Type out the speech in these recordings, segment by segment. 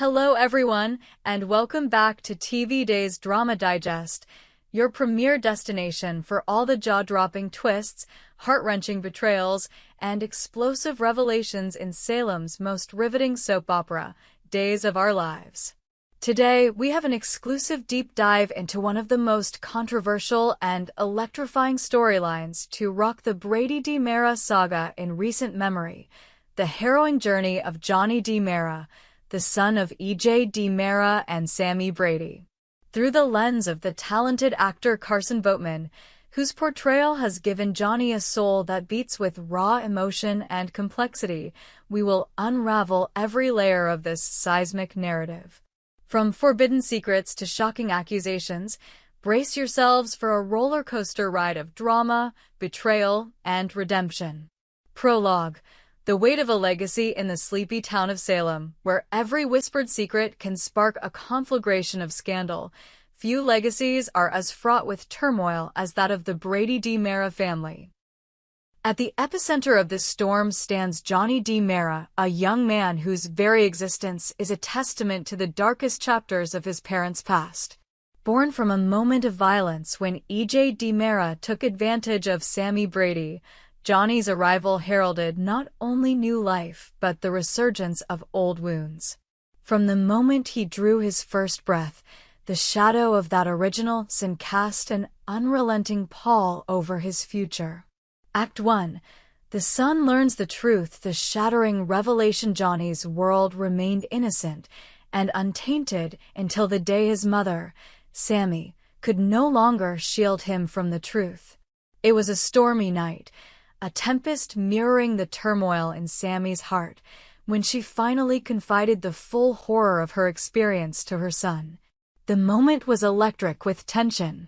Hello everyone, and welcome back to TV Day's Drama Digest, your premier destination for all the jaw-dropping twists, heart-wrenching betrayals, and explosive revelations in Salem's most riveting soap opera, Days of Our Lives. Today, we have an exclusive deep dive into one of the most controversial and electrifying storylines to rock the Brady-DiMera saga in recent memory, the harrowing journey of Johnny DiMera, the son of E.J. DiMera and Sammy Brady. Through the lens of the talented actor Carson Boatman, whose portrayal has given Johnny a soul that beats with raw emotion and complexity, we will unravel every layer of this seismic narrative. From forbidden secrets to shocking accusations, brace yourselves for a roller coaster ride of drama, betrayal, and redemption. Prologue: the weight of a legacy in the sleepy town of Salem, where every whispered secret can spark a conflagration of scandal. Few legacies are as fraught with turmoil as that of the Brady-DiMera family. At the epicenter of this storm stands Johnny DiMera, a young man whose very existence is a testament to the darkest chapters of his parents' past. Born from a moment of violence when E.J. DiMera took advantage of Sammy Brady, Johnny's arrival heralded not only new life but the resurgence of old wounds. From the moment he drew his first breath, the shadow of that original sin cast an unrelenting pall over his future. Act 1. The son learns the truth, the shattering revelation. Johnny's world remained innocent and untainted until the day his mother, Sammy, could no longer shield him from the truth. It was a stormy night, a tempest mirroring the turmoil in Sammy's heart, when she finally confided the full horror of her experience to her son. The moment was electric with tension.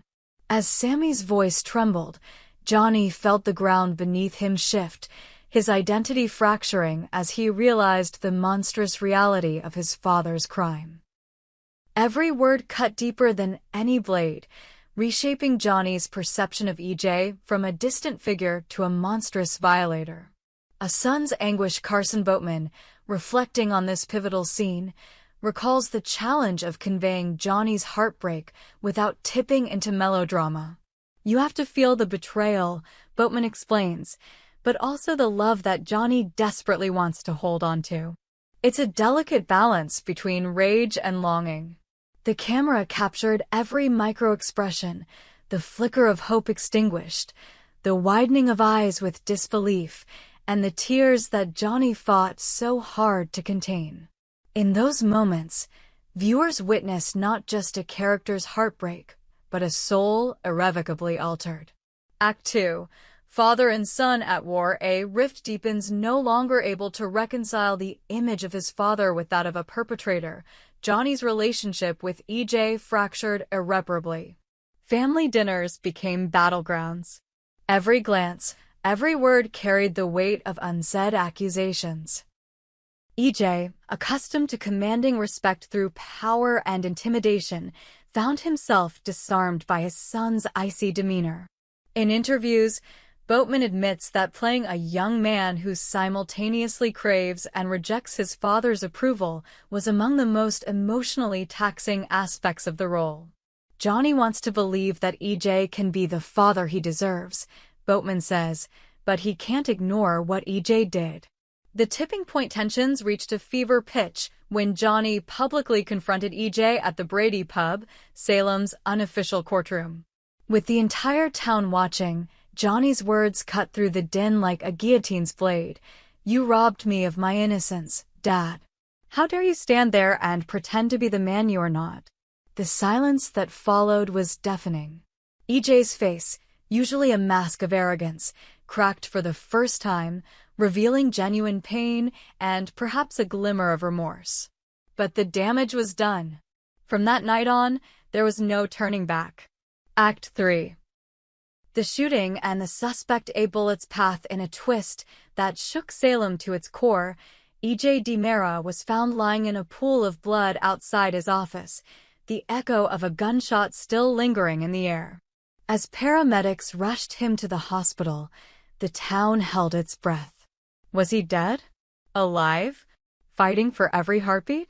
As Sammy's voice trembled, Johnny felt the ground beneath him shift, his identity fracturing as he realized the monstrous reality of his father's crime. Every word cut deeper than any blade, reshaping Johnny's perception of E.J. from a distant figure to a monstrous violator. A son's anguish. Carson Boatman, reflecting on this pivotal scene, recalls the challenge of conveying Johnny's heartbreak without tipping into melodrama. You have to feel the betrayal, Boatman explains, but also the love that Johnny desperately wants to hold on to. It's a delicate balance between rage and longing. The camera captured every micro-expression, the flicker of hope extinguished, the widening of eyes with disbelief, and the tears that Johnny fought so hard to contain. In those moments, viewers witnessed not just a character's heartbreak, but a soul irrevocably altered. Act 2. Father and son at war. A rift deepens. No longer able to reconcile the image of his father with that of a perpetrator, Johnny's relationship with E.J. fractured irreparably. Family dinners became battlegrounds. Every glance, every word carried the weight of unsaid accusations. E.J., accustomed to commanding respect through power and intimidation, found himself disarmed by his son's icy demeanor. In interviews, Boatman admits that playing a young man who simultaneously craves and rejects his father's approval was among the most emotionally taxing aspects of the role. Johnny wants to believe that E.J. can be the father he deserves, Boatman says, but he can't ignore what E.J. did. The tipping point. Tensions reached a fever pitch when Johnny publicly confronted E.J. at the Brady pub, Salem's unofficial courtroom. With the entire town watching, Johnny's words cut through the din like a guillotine's blade. "You robbed me of my innocence, Dad. How dare you stand there and pretend to be the man you are not?" The silence that followed was deafening. E.J.'s face, usually a mask of arrogance, cracked for the first time, revealing genuine pain and perhaps a glimmer of remorse. But the damage was done. From that night on, there was no turning back. Act 3. The shooting and the suspect. A bullet's path in a twist that shook Salem to its core. E.J. DiMera was found lying in a pool of blood outside his office, the echo of a gunshot still lingering in the air. As paramedics rushed him to the hospital, the town held its breath. Was he dead? Alive? Fighting for every heartbeat?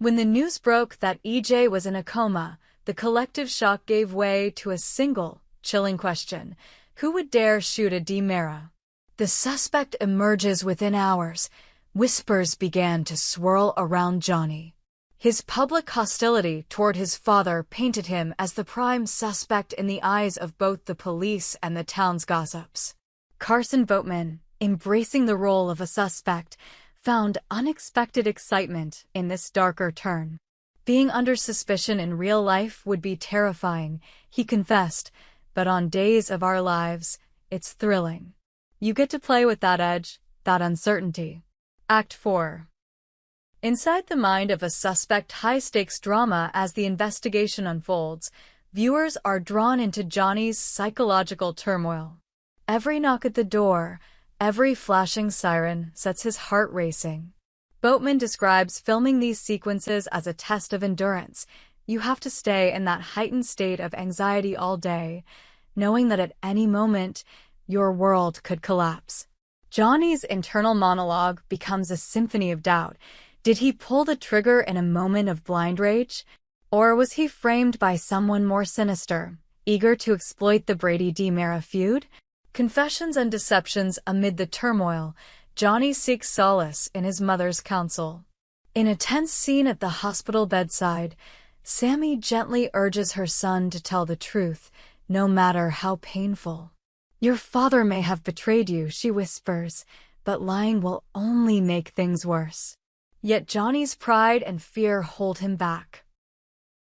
When the news broke that EJ was in a coma, the collective shock gave way to a single, chilling question. Who would dare shoot a DiMera? The suspect emerges within hours. Whispers began to swirl around Johnny. His public hostility toward his father painted him as the prime suspect in the eyes of both the police and the town's gossips. Carson Boatman, embracing the role of a suspect, found unexpected excitement in this darker turn. Being under suspicion in real life would be terrifying, he confessed, but on Days of Our Lives, it's thrilling. You get to play with that edge, that uncertainty. Act 4. Inside the mind of a suspect, high-stakes drama. As the investigation unfolds, viewers are drawn into Johnny's psychological turmoil. Every knock at the door, every flashing siren sets his heart racing. Boatman describes filming these sequences as a test of endurance. You have to stay in that heightened state of anxiety all day, knowing that at any moment, your world could collapse. Johnny's internal monologue becomes a symphony of doubt. Did he pull the trigger in a moment of blind rage? Or was he framed by someone more sinister, eager to exploit the Brady-DiMera feud? Confessions and deceptions. Amid the turmoil, Johnny seeks solace in his mother's counsel. In a tense scene at the hospital bedside, Sammy gently urges her son to tell the truth, no matter how painful. Your father may have betrayed you, she whispers, but lying will only make things worse. Yet Johnny's pride and fear hold him back.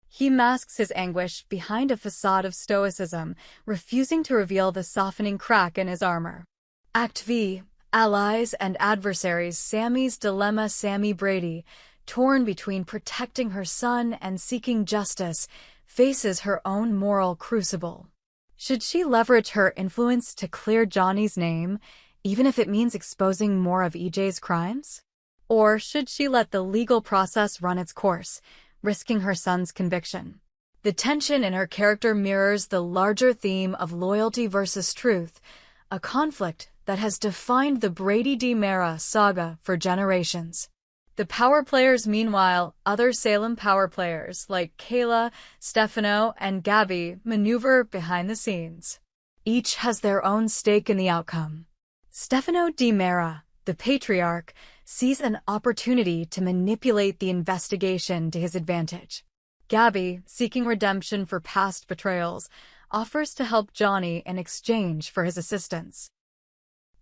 He masks his anguish behind a facade of stoicism, refusing to reveal the softening crack in his armor. Act V. Allies and adversaries. Sammy's dilemma. Sammy Brady, torn between protecting her son and seeking justice, faces her own moral crucible. Should she leverage her influence to clear Johnny's name, even if it means exposing more of EJ's crimes? Or should she let the legal process run its course, risking her son's conviction? The tension in her character mirrors the larger theme of loyalty versus truth, a conflict that has defined the Brady-DiMera saga for generations. The power players. Meanwhile, other Salem power players like Kayla, Stefano, and Gabby maneuver behind the scenes. Each has their own stake in the outcome. Stefano DiMera, the patriarch, sees an opportunity to manipulate the investigation to his advantage. Gabby, seeking redemption for past betrayals, offers to help Johnny in exchange for his assistance.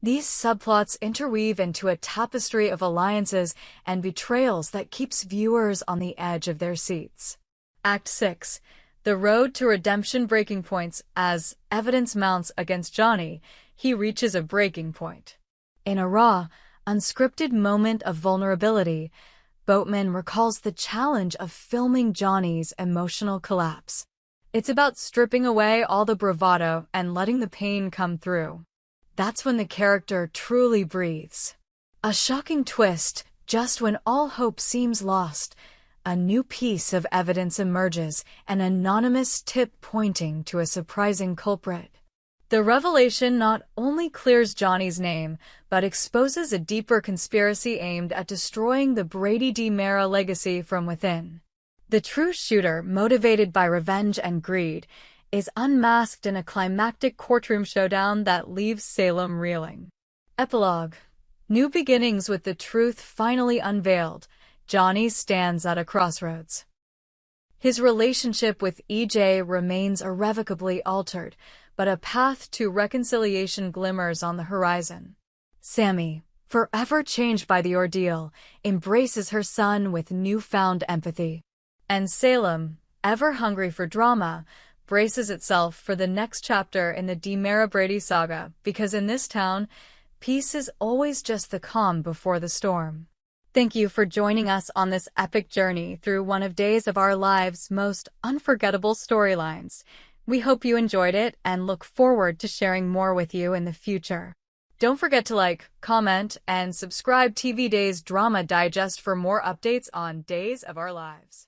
These subplots interweave into a tapestry of alliances and betrayals that keeps viewers on the edge of their seats. Act 6. The road to redemption. Breaking points. As evidence mounts against Johnny, he reaches a breaking point. In a raw, unscripted moment of vulnerability, Boatman recalls the challenge of filming Johnny's emotional collapse. It's about stripping away all the bravado and letting the pain come through. That's when the character truly breathes. A shocking twist, just when all hope seems lost. A new piece of evidence emerges, an anonymous tip pointing to a surprising culprit. The revelation not only clears Johnny's name, but exposes a deeper conspiracy aimed at destroying the Brady-DiMera legacy from within. The true shooter, motivated by revenge and greed, is unmasked in a climactic courtroom showdown that leaves Salem reeling. Epilogue. New beginnings. With the truth finally unveiled, Johnny stands at a crossroads. His relationship with EJ remains irrevocably altered, but a path to reconciliation glimmers on the horizon. Sammy, forever changed by the ordeal, embraces her son with newfound empathy. And Salem, ever hungry for drama, braces itself for the next chapter in the DiMera Brady saga, because in this town, peace is always just the calm before the storm. Thank you for joining us on this epic journey through one of Days of Our Lives' most unforgettable storylines. We hope you enjoyed it and look forward to sharing more with you in the future. Don't forget to like, comment, and subscribe TV Days Drama Digest for more updates on Days of Our Lives.